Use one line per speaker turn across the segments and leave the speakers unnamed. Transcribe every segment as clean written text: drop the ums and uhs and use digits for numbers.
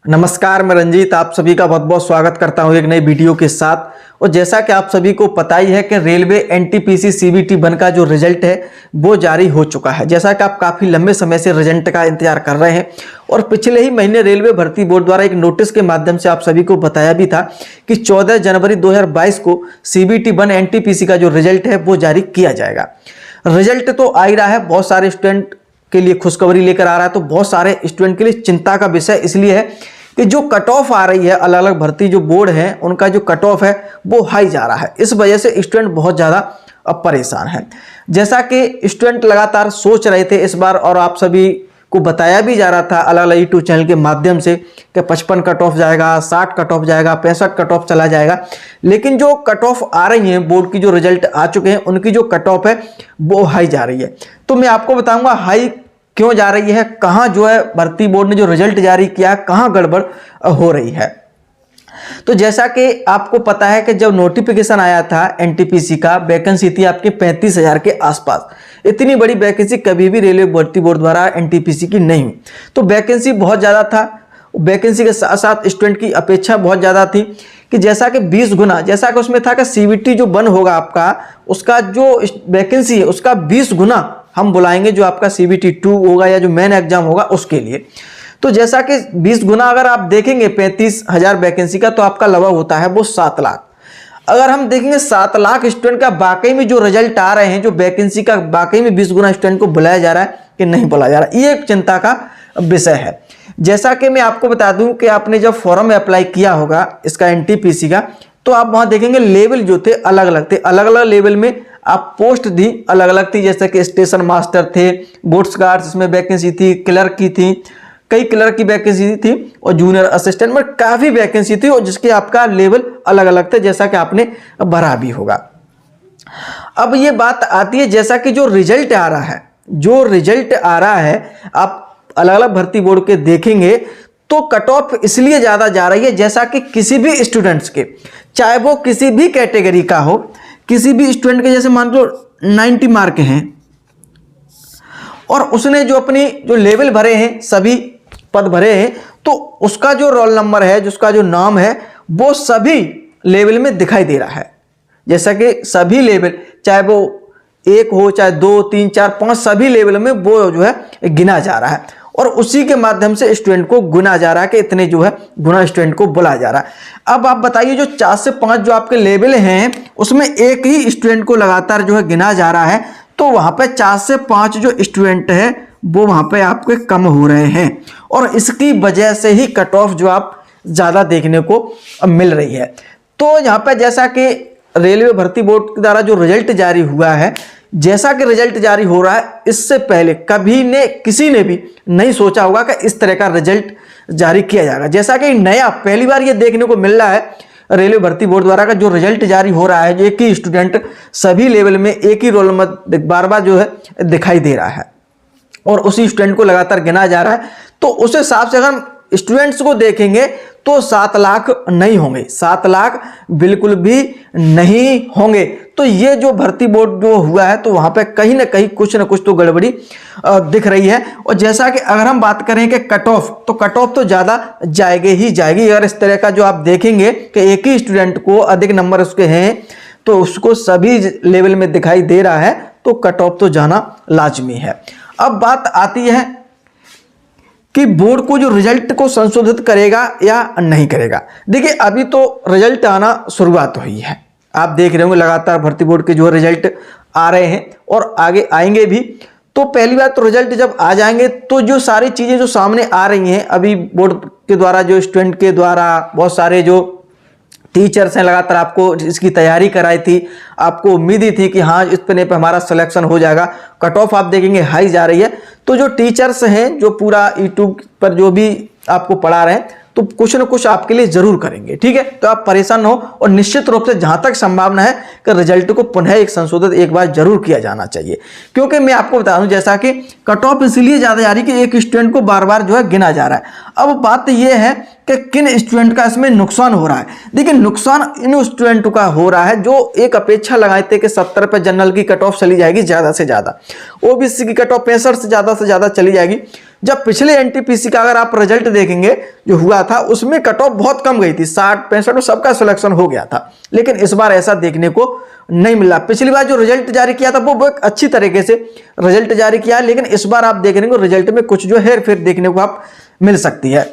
नमस्कार, मैं रंजीत आप सभी का बहुत बहुत स्वागत करता हूं एक नई वीडियो के साथ। और जैसा कि आप सभी को पता ही है कि रेलवे एनटीपीसी सीबीटी 1 का जो रिजल्ट है वो जारी हो चुका है। जैसा कि आप काफ़ी लंबे समय से रिजल्ट का इंतजार कर रहे हैं और पिछले ही महीने रेलवे भर्ती बोर्ड द्वारा एक नोटिस के माध्यम से आप सभी को बताया भी था कि 14 जनवरी 2022 को सीबीटी 1 एनटीपीसी का जो रिजल्ट है वो जारी किया जाएगा। रिजल्ट तो आ ही रहा है, बहुत सारे स्टूडेंट के लिए खुशखबरी लेकर आ रहा है, तो बहुत सारे स्टूडेंट के लिए चिंता का विषय इसलिए है कि जो कट ऑफ आ रही है, अलग अलग भर्ती जो बोर्ड है उनका जो कट ऑफ है वो हाई जा रहा है। इस वजह से स्टूडेंट बहुत ज़्यादा अब परेशान है। जैसा कि स्टूडेंट लगातार सोच रहे थे इस बार, और आप सभी को बताया भी जा रहा था अलग अलग यूट्यूब चैनल के माध्यम से कि 55 कट ऑफ जाएगा, 60 कट ऑफ जाएगा, 65 कट ऑफ चला जाएगा। लेकिन जो कट ऑफ आ रही हैं, बोर्ड की जो रिजल्ट आ चुके हैं उनकी जो कट ऑफ है वो हाई जा रही है। तो मैं आपको बताऊंगा हाई क्यों जा रही है, कहां जो है भर्ती बोर्ड ने जो रिजल्ट जारी किया कहां गड़बड़ हो रही है। तो जैसा कि आपको पता है कि जब नोटिफिकेशन आया था एनटीपीसी का, वैकेंसी थी आपके 35,000 के आसपास। इतनी बड़ी वैकेंसी कभी भी रेलवे भर्ती बोर्ड द्वारा एनटीपीसी की नहीं हुई। तो वैकेंसी बहुत ज़्यादा था। वैकेंसी के साथ साथ स्टूडेंट की अपेक्षा बहुत ज़्यादा थी कि जैसा कि 20 गुना, जैसा कि उसमें था कि सीबीटी जो 1 होगा आपका, उसका जो वैकेंसी है उसका 20 गुना हम बुलाएंगे जो आपका सीबीटी 2 होगा या जो मेन एग्जाम होगा उसके लिए। तो जैसा कि 20 गुना अगर आप देखेंगे 35,000 वैकेंसी का, तो आपका लगभग होता है वो 7 लाख। अगर हम देखेंगे 7 लाख स्टूडेंट का वाकई में जो रिजल्ट आ रहे हैं, जो वैकेंसी का वाकई में 20 गुना स्टूडेंट को बुलाया जा रहा है कि नहीं बुलाया जा रहा है, ये एक चिंता का विषय है। जैसा कि मैं आपको बता दूं कि आपने जब फॉर्म अप्लाई किया होगा इसका एनटीपीसी का, तो आप वहां देखेंगे लेवल जो थे अलग अलग थे। अलग अलग लेवल में आप पोस्ट दी अलग अलग थी, जैसे कि स्टेशन मास्टर थे, बोट्स गार्ड्स इसमें वैकेंसी थी, क्लर्क की थी, कई क्लर्क की वैकेंसी थी और जूनियर असिस्टेंट में काफ़ी वैकेंसी थी और जिसके आपका लेवल अलग अलग थे, जैसा कि आपने भरा भी होगा। अब ये बात आती है जैसा कि जो रिजल्ट आ रहा है, आप अलग अलग भर्ती बोर्ड के देखेंगे तो कट ऑफ इसलिए ज़्यादा जा रही है, जैसा कि किसी भी स्टूडेंट्स के, चाहे वो किसी भी कैटेगरी का हो, किसी भी स्टूडेंट के जैसे मान लो 90 मार्क हैं और उसने जो अपनी जो लेवल भरे हैं, सभी पद भरे हैं, तो उसका जो रोल नंबर है, जिसका जो नाम है वो सभी लेवल में दिखाई दे रहा है। जैसा कि सभी लेवल, चाहे वो 1 हो, चाहे 2, 3, 4, 5, सभी लेवल में वो जो है गिना जा रहा है और उसी के माध्यम से स्टूडेंट को गुना जा रहा है कि इतने जो है गुना स्टूडेंट को बुलाया जा रहा है। अब आप बताइए जो 4 से 5 जो आपके लेवल हैं उसमें एक ही स्टूडेंट को लगातार जो है गिना जा रहा है, तो वहाँ पे 4 से 5 जो स्टूडेंट है वो वहाँ पे आपके कम हो रहे हैं और इसकी वजह से ही कट ऑफ जो आप ज़्यादा देखने को मिल रही है। तो यहाँ पे जैसा कि रेलवे भर्ती बोर्ड के द्वारा जो रिजल्ट जारी हुआ है, जैसा कि रिजल्ट जारी हो रहा है, इससे पहले कभी ने किसी ने भी नहीं सोचा होगा कि इस तरह का रिजल्ट जारी किया जाएगा। जैसा कि नया पहली बार ये देखने को मिल रहा है रेलवे भर्ती बोर्ड द्वारा का जो रिजल्ट जारी हो रहा है, एक ही स्टूडेंट सभी लेवल में एक ही रोल नंबर बार बार जो है दिखाई दे रहा है और उसी स्टूडेंट को लगातार गिना जा रहा है। तो उस हिसाब से अगर हम स्टूडेंट्स को देखेंगे तो 7 लाख नहीं होंगे, 7 लाख बिल्कुल भी नहीं होंगे। तो ये जो भर्ती बोर्ड जो हुआ है, तो वहाँ पे कहीं ना कहीं कुछ ना कुछ तो गड़बड़ी दिख रही है। और जैसा कि अगर हम बात करें कि कट ऑफ, तो कट ऑफ तो ज़्यादा जाएगी ही जाएगी। अगर इस तरह का जो आप देखेंगे कि एक ही स्टूडेंट को अधिक नंबर उसके हैं तो उसको सभी लेवल में दिखाई दे रहा है, तो कट ऑफ तो जाना लाजमी है। अब बात आती है कि बोर्ड को जो रिजल्ट को संशोधित करेगा या नहीं करेगा। देखिए अभी तो रिजल्ट आना शुरुआत हुई है, आप देख रहे होंगे लगातार भर्ती बोर्ड के जो रिजल्ट आ रहे हैं और आगे आएंगे भी। तो पहली बात तो रिजल्ट जब आ जाएंगे तो जो सारी चीज़ें जो सामने आ रही हैं अभी बोर्ड के द्वारा, जो स्टूडेंट के द्वारा, बहुत सारे जो टीचर्स हैं लगातार आपको इसकी तैयारी कराई थी, आपको उम्मीद ही थी कि हाँ इस पे हमारा सिलेक्शन हो जाएगा। कट ऑफ आप देखेंगे हाई जा रही है। तो जो टीचर्स हैं जो पूरा यूट्यूब पर जो भी आपको पढ़ा रहे हैं तो कुछ न कुछ आपके लिए जरूर करेंगे, ठीक है। तो आप परेशान न हो और निश्चित रूप से जहां तक संभावना है कि रिजल्ट को पुनः एक संशोधित एक बार जरूर किया जाना चाहिए। क्योंकि मैं आपको बता दूं जैसा कि कट ऑफ इसलिए ज्यादा जा रही है कि एक स्टूडेंट को बार बार जो है गिना जा रहा है। अब बात यह है कि किन स्टूडेंट का इसमें नुकसान हो रहा है। देखिए नुकसान इन स्टूडेंटों का हो रहा है जो एक अपेक्षा लगाए थे कि 70 पे जनरल की कट ऑफ चली जाएगी ज़्यादा से ज़्यादा, ओबीसी की कट ऑफ 65 से ज़्यादा चली जाएगी। जब पिछले एनटीपीसी का अगर आप रिजल्ट देखेंगे जो हुआ था उसमें कट ऑफ बहुत कम गई थी, 60-65 में सबका सिलेक्शन हो गया था, लेकिन इस बार ऐसा देखने को नहीं मिला। पिछली बार जो रिजल्ट जारी किया था वो एक अच्छी तरीके से रिजल्ट जारी किया है, लेकिन इस बार आप देख रहे हो रिजल्ट में कुछ जो हेर फेर देखने को आप मिल सकती है।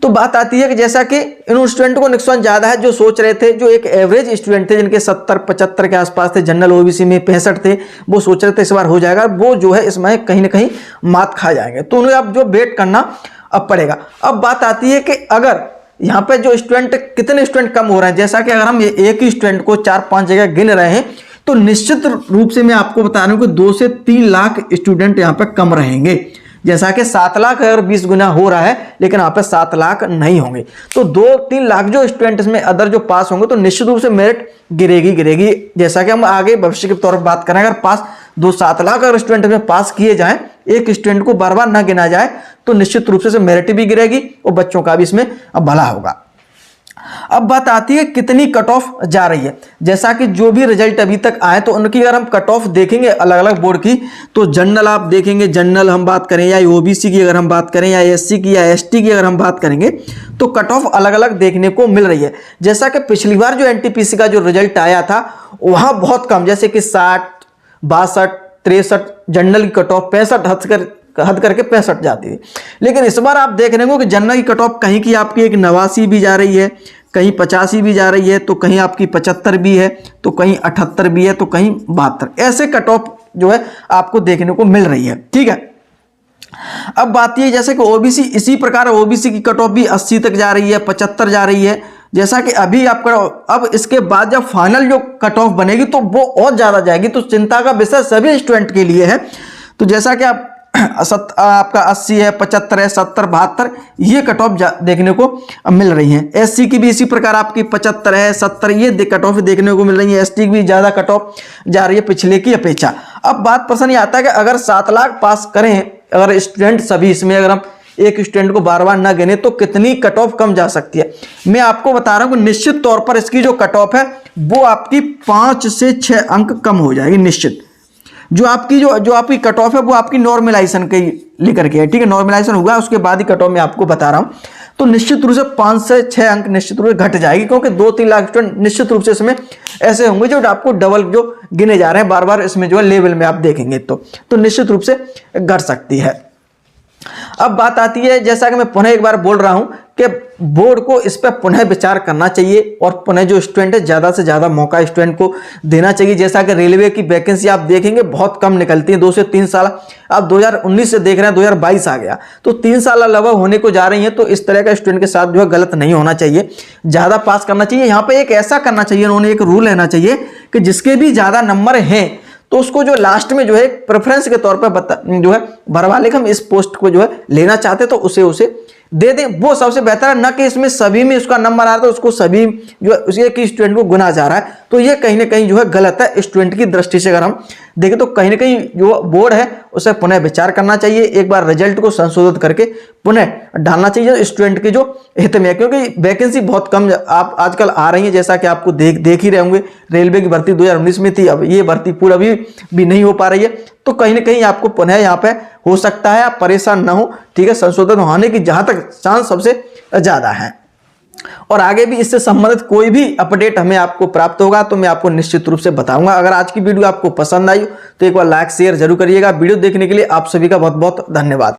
तो बात आती है कि जैसा कि इन स्टूडेंट को नुकसान ज्यादा है जो सोच रहे थे, जो एक एवरेज स्टूडेंट थे जिनके 70-75 के आसपास थे, जनरल ओबीसी में 65 थे, वो सोच रहे थे इस बार हो जाएगा, वो जो है इसमें कहीं ना कहीं मात खा जाएंगे। तो उन्हें अब जो वेट करना अब पड़ेगा। अब बात आती है कि अगर यहाँ पे जो स्टूडेंट, कितने स्टूडेंट कम हो रहे हैं, जैसा कि अगर हम एक ही स्टूडेंट को 4-5 जगह गिन रहे हैं तो निश्चित रूप से मैं आपको बता रहा हूँ कि 2 से 3 लाख स्टूडेंट यहाँ पे कम रहेंगे। जैसा कि 7 लाख अगर 20 गुना हो रहा है, लेकिन यहाँ पे 7 लाख नहीं होंगे, तो 2-3 लाख जो स्टूडेंट इसमें अदर जो पास होंगे तो निश्चित रूप से मेरिट गिरेगी। जैसा कि हम आगे भविष्य के तौर पर बात करें, अगर पास 7 लाख अगर स्टूडेंट में पास किए जाएं, एक स्टूडेंट को बार बार ना गिना जाए तो निश्चित रूप से मेरिट भी गिरेगी और बच्चों का भी इसमें भला होगा। अब बात आती है कितनी कट ऑफ जा रही है। जैसा कि जो भी रिजल्ट अभी तक आए तो उनकी अगर हम कट ऑफ देखेंगे अलग अलग बोर्ड की, तो जनरल आप देखेंगे, जनरल हम बात करें या ओबीसी की अगर हम बात करें या एससी की या एसटी की अगर हम बात करेंगे, तो कट ऑफ अलग अलग देखने को मिल रही है। जैसा कि पिछली बार जो एनटीपीसी का जो रिजल्ट आया था वहां बहुत कम, जैसे कि 60, 62, 63 जनरल की कट ऑफ 65 हद करके 65 जाती है। लेकिन इस बार आप देख रहे हो कि जनरल की कट ऑफ कहीं की आपकी एक 89 भी जा रही है, कहीं 85 भी जा रही है, तो कहीं आपकी 75 भी है, तो कहीं 78 भी है, तो कहीं 72, ऐसे कट ऑफ जो है आपको देखने को मिल रही है। ठीक है, अब बात ये जैसे कि ओबीसी, इसी प्रकार ओबीसी की कट ऑफ भी 80 तक जा रही है, 75 जा रही है। जैसा कि अभी आपका, अब इसके बाद जब फाइनल जो कट ऑफ बनेगी तो वो और ज्यादा जाएगी, तो चिंता का विषय सभी स्टूडेंट के लिए है। तो जैसा कि आप आपका 80 है, 75 है, 70, 72 ये कट ऑफ देखने को मिल रही है। एससी की भी इसी प्रकार आपकी 75 है, 70 ये कट ऑफ देखने को मिल रही है। एसटी की भी ज्यादा कट ऑफ जा रही है पिछले की अपेक्षा। अब बात प्रश्न ये आता है कि अगर 7 लाख पास करें अगर स्टूडेंट सभी, इसमें अगर हम एक स्टूडेंट को बार बार ना गिने तो कितनी कट ऑफ कम जा सकती है। मैं आपको बता रहा हूं कि निश्चित तौर पर इसकी जो कट ऑफ है वो आपकी 5 से 6 अंक कम हो जाएगी निश्चित। जो आपकी कट ऑफ है वो आपकी नॉर्मलाइजेशन के लेकर के है। ठीक है, नॉर्मलाइजेशन हुआ उसके बाद ही कट ऑफ मैं आपको बता रहा हूं, तो निश्चित रूप से 5 से 6 अंक निश्चित रूप से घट जाएगी, क्योंकि 2-3 लाख स्टूडेंट निश्चित रूप से इसमें ऐसे होंगे जो आपको डबल जो गिने जा रहे हैं बार बार इसमें जो है लेवल में आप देखेंगे तो निश्चित रूप से घट सकती है। अब बात आती है, जैसा कि मैं पुनः एक बार बोल रहा हूं कि बोर्ड को इस पर पुनः विचार करना चाहिए और पुनः जो स्टूडेंट है ज्यादा से ज्यादा मौका स्टूडेंट को देना चाहिए। जैसा कि रेलवे की वैकेंसी आप देखेंगे बहुत कम निकलती है, 2 से 3 साल। आप 2019 से देख रहे हैं 2022 आ गया, तो 3 साल लगभग होने को जा रही है। तो इस तरह का स्टूडेंट के साथ जो है गलत नहीं होना चाहिए, ज्यादा पास करना चाहिए। यहाँ पे एक ऐसा करना चाहिए, उन्होंने एक रूल लेना चाहिए कि जिसके भी ज्यादा नंबर हैं तो उसको जो लास्ट में जो है प्रेफरेंस के तौर पर जो है भरवा ले, हम इस पोस्ट को जो है लेना चाहते तो उसे दे दें, वो सबसे बेहतर है। न कि इसमें सभी में उसका नंबर आ रहा है तो उसको सभी जो है उसी एक स्टूडेंट को गुना जा रहा है, तो ये कहीं ना कहीं जो है गलत है। स्टूडेंट की दृष्टि से अगर हम देखें तो कहीं ना कहीं जो बोर्ड है उसे पुनः विचार करना चाहिए, एक बार रिजल्ट को संशोधित करके पुनः डालना चाहिए स्टूडेंट के जो हित में है। क्योंकि वैकेंसी बहुत कम आप आजकल आ रही है, जैसा कि आपको देख ही रहे होंगे। रेलवे की भर्ती 2019 में थी, अब ये भर्ती पूरा भी नहीं हो पा रही है, तो कहीं ना कहीं आपको पुनः यहाँ पे हो सकता है, आप परेशान ना हो। ठीक है, संशोधन होने की जहां तक चांस सबसे ज्यादा है। और आगे भी इससे संबंधित कोई भी अपडेट हमें आपको प्राप्त होगा तो मैं आपको निश्चित रूप से बताऊंगा। अगर आज की वीडियो आपको पसंद आई तो एक बार लाइक शेयर जरूर करिएगा। वीडियो देखने के लिए आप सभी का बहुत बहुत धन्यवाद।